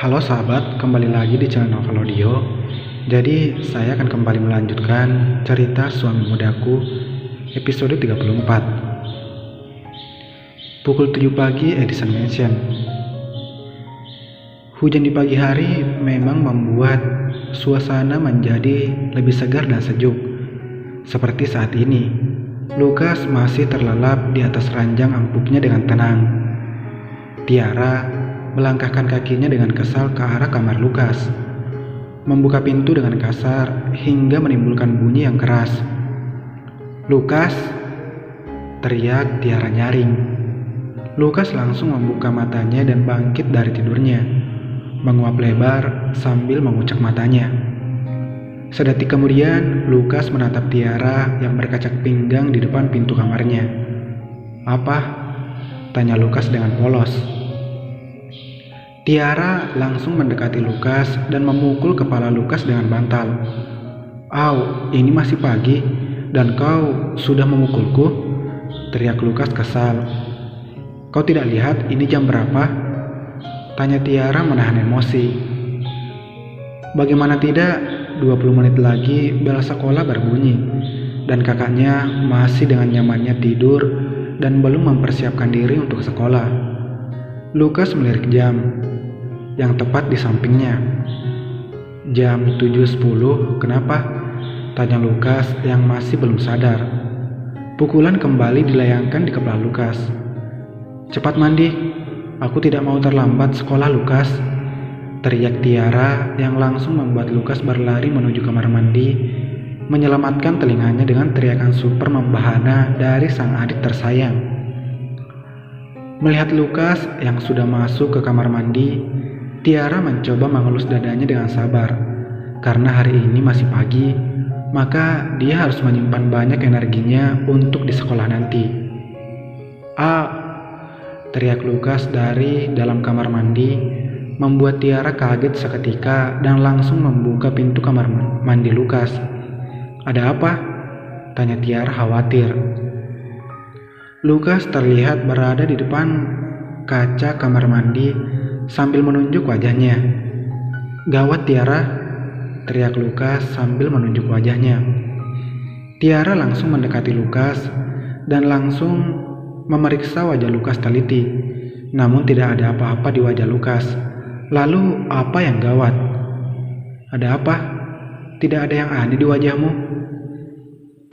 Halo sahabat, kembali lagi di channel Novel Audio. Jadi, saya akan kembali melanjutkan cerita Suami Mudaku episode 34. Pukul 7 pagi, Edison Mansion. Hujan di pagi hari memang membuat suasana menjadi lebih segar dan sejuk. Seperti saat ini, Lukas masih terlelap di atas ranjang empuknya dengan tenang. Tiara melangkahkan kakinya dengan kesal ke arah kamar Lukas, membuka pintu dengan kasar hingga menimbulkan bunyi yang keras. "Lukas!" teriak Tiara nyaring. Lukas langsung membuka matanya dan bangkit dari tidurnya, menguap lebar sambil mengucek matanya. Sedetik kemudian, Lukas menatap Tiara yang berkacak pinggang di depan pintu kamarnya. "Apa?" tanya Lukas dengan polos. Tiara langsung mendekati Lukas dan memukul kepala Lukas dengan bantal. "Au, ini masih pagi dan kau sudah memukulku?" teriak Lukas kesal. "Kau tidak lihat ini jam berapa?" tanya Tiara menahan emosi. Bagaimana tidak, 20 menit lagi bel sekolah berbunyi dan kakaknya masih dengan nyamannya tidur dan belum mempersiapkan diri untuk sekolah. Lukas melirik jam yang tepat di sampingnya. "Jam 7.10, kenapa?" tanya Lukas yang masih belum sadar. Pukulan kembali dilayangkan di kepala Lukas. "Cepat mandi, aku tidak mau terlambat sekolah, Lukas," teriak Tiara yang langsung membuat Lukas berlari menuju kamar mandi, menyelamatkan telinganya dengan teriakan super membahana dari sang adik tersayang. Melihat Lukas yang sudah masuk ke kamar mandi, Tiara mencoba mengelus dadanya dengan sabar. Karena hari ini masih pagi, maka dia harus menyimpan banyak energinya untuk di sekolah nanti. "Ah!" teriak Lukas dari dalam kamar mandi, membuat Tiara kaget seketika dan langsung membuka pintu kamar mandi Lukas. "Ada apa?" tanya Tiara khawatir. Lukas terlihat berada di depan kaca kamar mandi sambil menunjuk wajahnya. "Gawat Tiara!" teriak Lukas sambil menunjuk wajahnya. Tiara langsung mendekati Lukas dan langsung memeriksa wajah Lukas teliti. Namun tidak ada apa-apa di wajah Lukas. "Lalu apa yang gawat?" "Ada apa? Tidak ada yang aneh di wajahmu.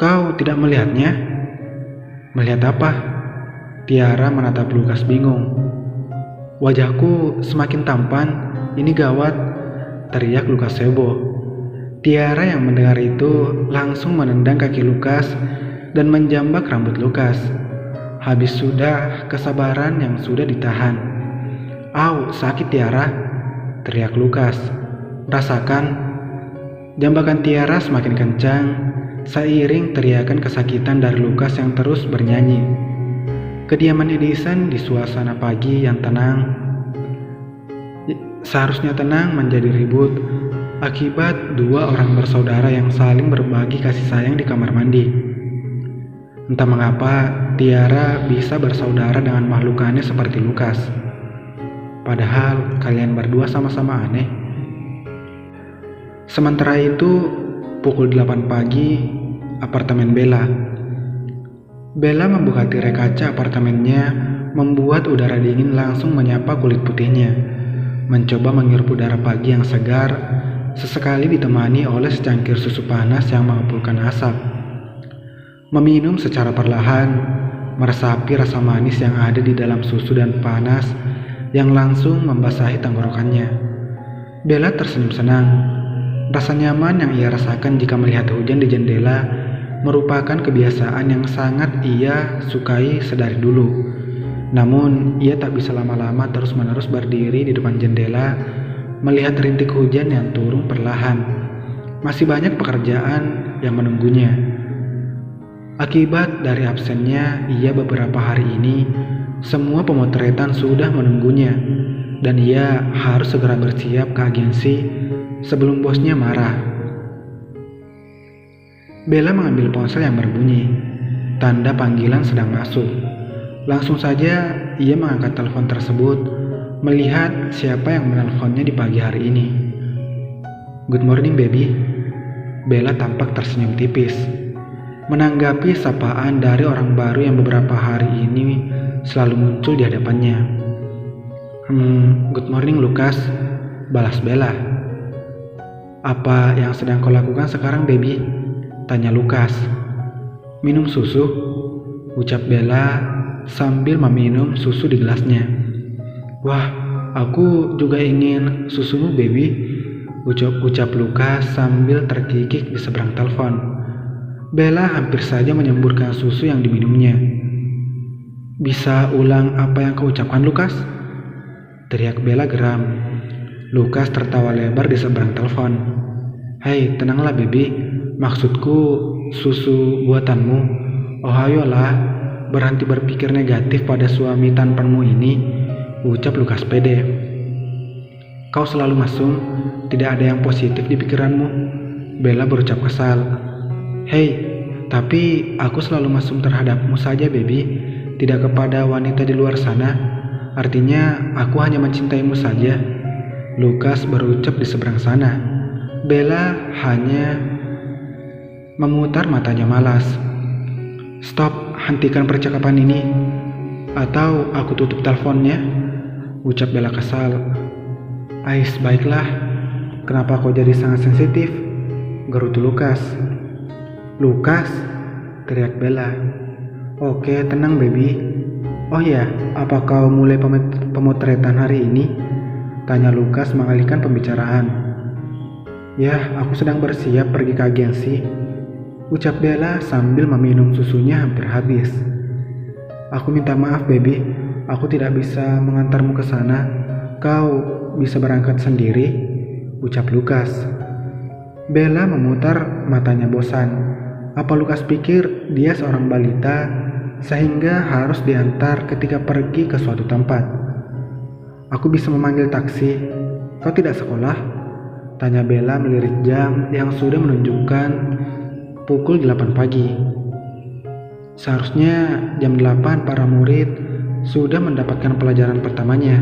Kau tidak melihatnya?" "Melihat apa?" Tiara menatap Lukas bingung. "Wajahku semakin tampan, ini gawat," teriak Lukas heboh. Tiara yang mendengar itu langsung menendang kaki Lukas dan menjambak rambut Lukas. Habis sudah kesabaran yang sudah ditahan. "Au, sakit Tiara!" teriak Lukas. "Rasakan." Jambakan Tiara semakin kencang seiring teriakan kesakitan dari Lukas yang terus bernyanyi. Kediaman Edison di suasana pagi yang tenang seharusnya tenang menjadi ribut akibat dua orang bersaudara yang saling berbagi kasih sayang di kamar mandi. Entah mengapa Tiara bisa bersaudara dengan makhluk aneh seperti Lukas. Padahal kalian berdua sama-sama aneh. Sementara itu, pukul 8 pagi, apartemen Bella. Bella membuka tirai kaca apartemennya, membuat udara dingin langsung menyapa kulit putihnya. Mencoba menghirup udara pagi yang segar, sesekali ditemani oleh secangkir susu panas yang mengepulkan asap. Meminum secara perlahan, meresapi rasa manis yang ada di dalam susu dan panas yang langsung membasahi tenggorokannya. Bella tersenyum senang. Rasa nyaman yang ia rasakan jika melihat hujan di jendela merupakan kebiasaan yang sangat ia sukai sedari dulu. Namun, ia tak bisa lama-lama terus-menerus berdiri di depan jendela melihat rintik hujan yang turun perlahan. Masih banyak pekerjaan yang menunggunya. Akibat dari absennya ia beberapa hari ini, semua pemotretan sudah menunggunya dan ia harus segera bersiap ke agensi sebelum bosnya marah. Bella mengambil ponsel yang berbunyi, tanda panggilan sedang masuk. Langsung saja ia mengangkat telepon tersebut, melihat siapa yang menelponnya di pagi hari ini. "Good morning, baby." Bella tampak tersenyum tipis, menanggapi sapaan dari orang baru yang beberapa hari ini selalu muncul di hadapannya. Good morning, Lukas," balas Bella. "Apa yang sedang kau lakukan sekarang, baby?" tanya Lukas. "Minum susu," ucap Bella sambil meminum susu di gelasnya. "Wah, aku juga ingin susumu, baby," ucap Lukas sambil terkikik di seberang telepon. Bella hampir saja menyemburkan susu yang diminumnya. "Bisa ulang apa yang kau ucapkan, Lukas?" teriak Bella geram. Lukas tertawa lebar di seberang telepon. "Hei, tenanglah, baby. Maksudku susu buatanmu. Oh, ayolah, berhenti berpikir negatif pada suami tampanmu ini," ucap Lukas pede. "Kau selalu mesum, tidak ada yang positif di pikiranmu," Bella berucap kesal. "Hei, tapi aku selalu mesum terhadapmu saja, baby, tidak kepada wanita di luar sana. Artinya aku hanya mencintaimu saja," Lukas berucap di seberang sana. Bella hanya memutar matanya malas. "Stop, hentikan percakapan ini, atau aku tutup teleponnya," ucap Bella kesal. "Ais, baiklah. Kenapa kau jadi sangat sensitif?" gerutu Lukas. "Lukas," teriak Bella. "Oke, tenang, baby. Oh ya, apa kau mulai pemotretan hari ini?" tanya Lukas mengalihkan pembicaraan. "Ya, aku sedang bersiap pergi ke agensi," ucap Bella sambil meminum susunya hampir habis. "Aku minta maaf, baby. Aku tidak bisa mengantarmu ke sana. Kau bisa berangkat sendiri," ucap Lukas. Bella memutar matanya bosan. Apa Lukas pikir dia seorang balita sehingga harus diantar ketika pergi ke suatu tempat? "Aku bisa memanggil taksi. Kau tidak sekolah?" tanya Bella melirik jam yang sudah menunjukkan pukul 8 pagi. Seharusnya jam 8 para murid sudah mendapatkan pelajaran pertamanya.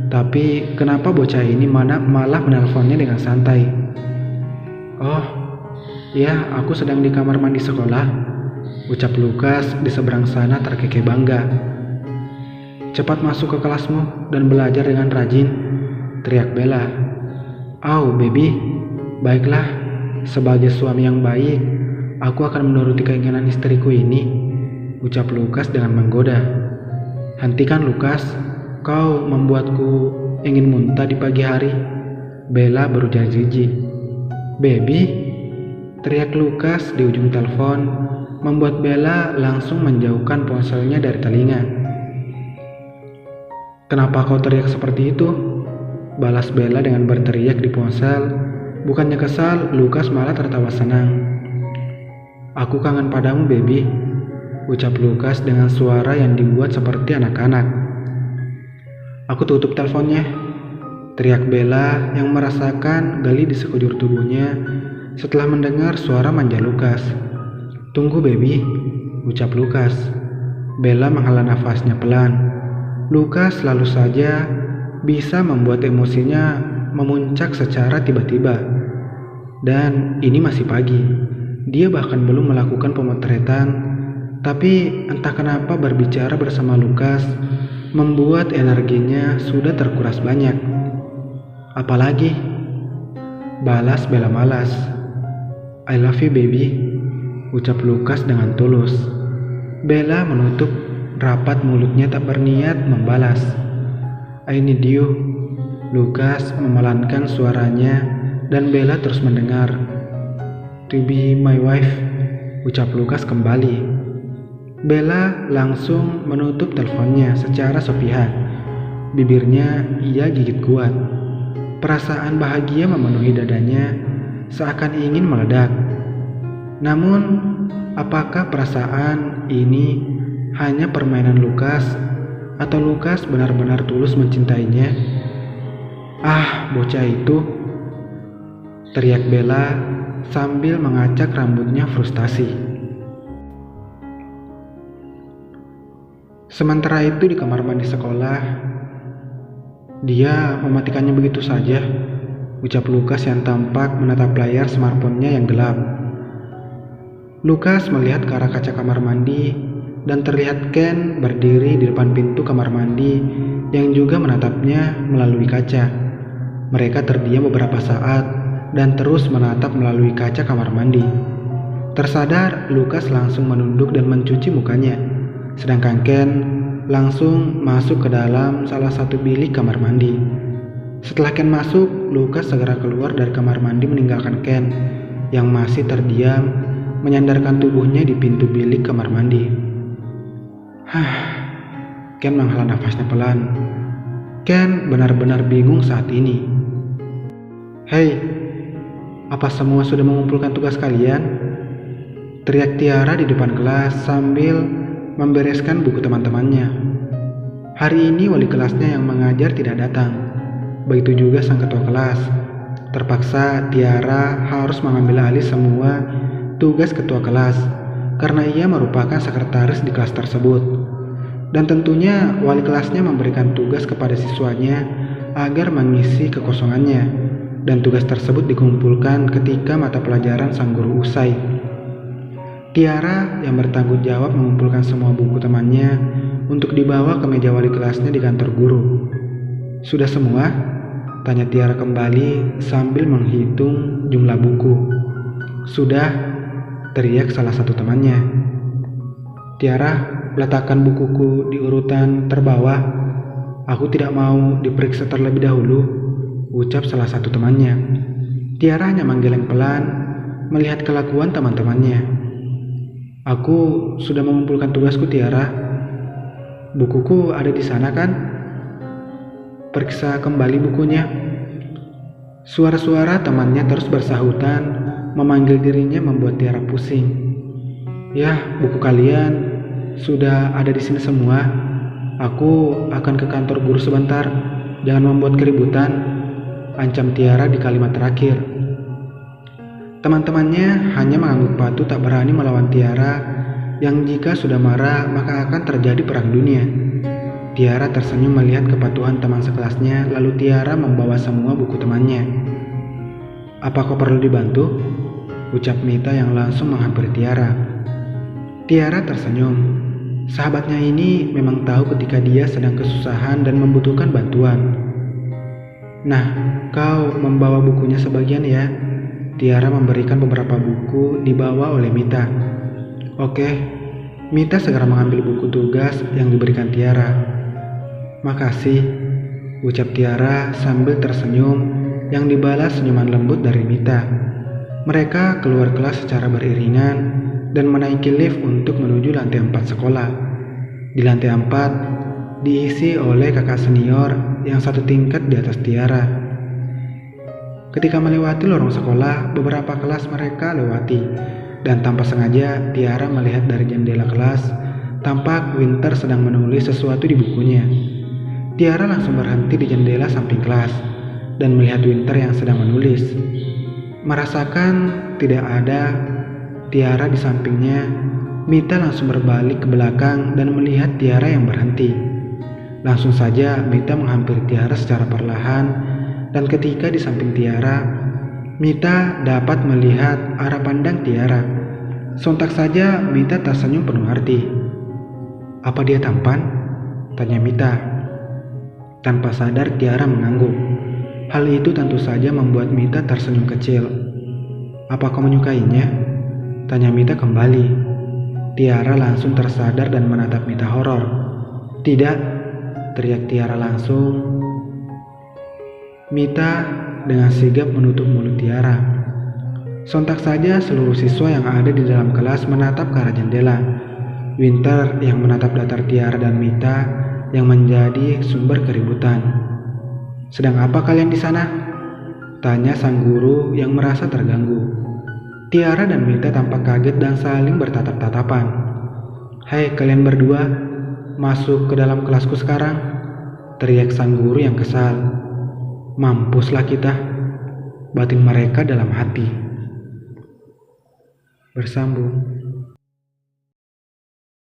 Tapi kenapa bocah ini malah menelponnya dengan santai? "Oh, ya, aku sedang di kamar mandi sekolah," ucap Lukas di seberang sana terkekeh bangga. "Cepat masuk ke kelasmu dan belajar dengan rajin," teriak Bella. "Au, baby, baiklah. Sebagai suami yang baik, aku akan menuruti keinginan istriku ini," ucap Lukas dengan menggoda. "Hentikan, Lukas. Kau membuatku ingin muntah di pagi hari," Bella berujar jijik. "Baby," teriak Lukas di ujung telepon, membuat Bella langsung menjauhkan ponselnya dari telinga. "Kenapa kau teriak seperti itu?" balas Bella dengan berteriak di ponsel. Bukannya kesal, Lukas malah tertawa senang. "Aku kangen padamu, baby," ucap Lukas dengan suara yang dibuat seperti anak-anak. "Aku tutup teleponnya," teriak Bella yang merasakan gali di sekujur tubuhnya setelah mendengar suara manja Lukas. "Tunggu, baby," ucap Lukas. Bella menghela nafasnya pelan. Lukas selalu saja bisa membuat emosinya memuncak secara tiba-tiba. Dan ini masih pagi. Dia bahkan belum melakukan pemotretan, tapi entah kenapa berbicara bersama Lukas membuat energinya sudah terkuras banyak. "Apalagi?" balas Bella malas. "I love you, baby," ucap Lukas dengan tulus. Bella menutup rapat mulutnya tak berniat membalas. "I need you," Lukas memelankan suaranya dan Bella terus mendengar. "To be my wife," ucap Lukas kembali. Bella langsung menutup teleponnya secara sepihak. Bibirnya ia gigit kuat. Perasaan bahagia memenuhi dadanya seakan ingin meledak. Namun, apakah perasaan ini hanya permainan Lukas atau Lukas benar-benar tulus mencintainya? "Ah, bocah itu!" teriak Bella sambil mengacak rambutnya frustasi. Sementara itu di kamar mandi sekolah, Dia mematikannya begitu saja, ucap Lukas yang tampak menatap layar smartphone-nya yang gelap. Lukas melihat ke arah kaca kamar mandi dan terlihat Ken berdiri di depan pintu kamar mandi yang juga menatapnya melalui kaca. Mereka terdiam beberapa saat dan terus menatap melalui kaca kamar mandi. Tersadar, Lukas langsung menunduk dan mencuci mukanya, sedangkan Ken langsung masuk ke dalam salah satu bilik kamar mandi. Setelah Ken masuk, Lukas segera keluar dari kamar mandi meninggalkan Ken yang masih terdiam menyandarkan tubuhnya di pintu bilik kamar mandi. Ken menghela nafasnya pelan. Ken benar-benar bingung saat ini. "Hei, apa semua sudah mengumpulkan tugas kalian?" teriak Tiara di depan kelas sambil membereskan buku teman-temannya. Hari ini wali kelasnya yang mengajar tidak datang. Begitu juga sang ketua kelas. Terpaksa Tiara harus mengambil alih semua tugas ketua kelas karena ia merupakan sekretaris di kelas tersebut. Dan tentunya wali kelasnya memberikan tugas kepada siswanya agar mengisi kekosongannya, dan tugas tersebut dikumpulkan ketika mata pelajaran sang guru usai. Tiara yang bertanggung jawab mengumpulkan semua buku temannya untuk dibawa ke meja wali kelasnya di kantor guru. "Sudah semua?" tanya Tiara kembali sambil menghitung jumlah buku. "Sudah," teriak salah satu temannya. "Tiara, letakkan bukuku di urutan terbawah. Aku tidak mau diperiksa terlebih dahulu," ucap salah satu temannya. Tiara hanya menggeleng pelan melihat kelakuan teman-temannya. "Aku sudah mengumpulkan tugasku, Tiara. Bukuku ada di sana kan? Periksa kembali bukunya." Suara-suara temannya terus bersahutan memanggil dirinya membuat Tiara pusing. "Yah, buku kalian sudah ada di sini semua. Aku akan ke kantor guru sebentar. Jangan membuat keributan," ancam Tiara di kalimat terakhir. Teman-temannya hanya mengangguk patuh tak berani melawan Tiara yang jika sudah marah maka akan terjadi perang dunia. Tiara tersenyum melihat kepatuhan teman sekelasnya, lalu Tiara membawa semua buku temannya. "Apa kau perlu dibantu?" ucap Mita yang langsung menghampiri Tiara. Tiara tersenyum. Sahabatnya ini memang tahu ketika dia sedang kesusahan dan membutuhkan bantuan. "Nah, kau membawa bukunya sebagian ya." Tiara memberikan beberapa buku dibawa oleh Mita. "Oke." Mita segera mengambil buku tugas yang diberikan Tiara. "Makasih," ucap Tiara sambil tersenyum yang dibalas senyuman lembut dari Mita. Mereka keluar kelas secara beriringan dan menaiki lift untuk menuju lantai 4 sekolah. Di lantai 4 diisi oleh kakak senior yang satu tingkat di atas Tiara. Ketika melewati lorong sekolah, beberapa kelas mereka lewati, dan tanpa sengaja Tiara melihat dari jendela kelas, tampak Winter sedang menulis sesuatu di bukunya. Tiara langsung berhenti di jendela samping kelas, dan melihat Winter yang sedang menulis. Merasakan tidak ada Tiara di sampingnya, Mita langsung berbalik ke belakang dan melihat Tiara yang berhenti. Langsung saja Mita menghampiri Tiara secara perlahan, dan ketika di samping Tiara, Mita dapat melihat arah pandang Tiara. Sontak saja Mita tersenyum penuh arti. "Apa dia tampan?" tanya Mita. Tanpa sadar Tiara mengangguk. Hal itu tentu saja membuat Mita tersenyum kecil. "Apa kau menyukainya?" tanya Mita kembali. Tiara langsung tersadar dan menatap Mita horor. "Tidak," teriak Tiara langsung. Mita dengan sigap menutup mulut Tiara. Sontak saja seluruh siswa yang ada di dalam kelas menatap ke arah jendela. Winter yang menatap datar Tiara dan Mita yang menjadi sumber keributan. "Sedang apa kalian di sana?" tanya sang guru yang merasa terganggu. Tiara dan Mita tampak kaget dan saling bertatap-tatapan. "Hei kalian berdua, masuk ke dalam kelasku sekarang," teriak sang guru yang kesal. "Mampuslah kita," batin mereka dalam hati. Bersambung.